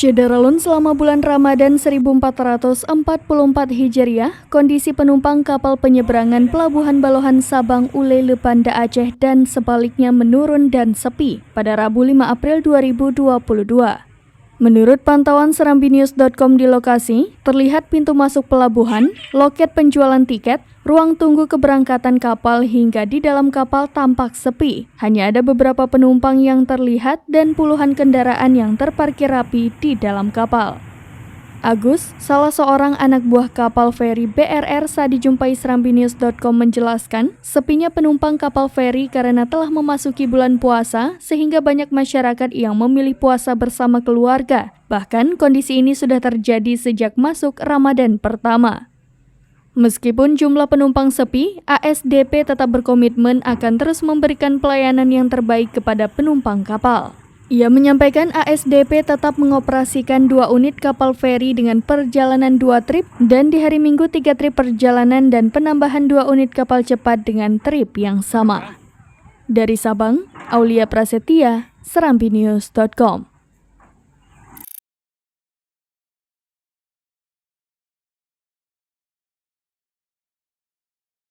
Syederalun selama bulan Ramadan 1444 Hijriah, kondisi penumpang kapal penyeberangan Pelabuhan Balohan Sabang Ule Lepanda Aceh dan sebaliknya menurun dan sepi pada Rabu 5 April 2022. Menurut pantauan serambinews.com di lokasi, terlihat pintu masuk pelabuhan, loket penjualan tiket, ruang tunggu keberangkatan kapal hingga di dalam kapal tampak sepi. Hanya ada beberapa penumpang yang terlihat dan puluhan kendaraan yang terparkir rapi di dalam kapal. Agus, salah seorang anak buah kapal feri BRR saat dijumpai serambinews.com menjelaskan, sepinya penumpang kapal feri karena telah memasuki bulan puasa sehingga banyak masyarakat yang memilih puasa bersama keluarga. Bahkan kondisi ini sudah terjadi sejak masuk Ramadan pertama. Meskipun jumlah penumpang sepi, ASDP tetap berkomitmen akan terus memberikan pelayanan yang terbaik kepada penumpang kapal. Ia menyampaikan ASDP tetap mengoperasikan 2 unit kapal feri dengan perjalanan 2 trip dan di hari Minggu 3 trip perjalanan dan penambahan 2 unit kapal cepat dengan trip yang sama. Dari Sabang, Aulia Prasetya, serambinews.com.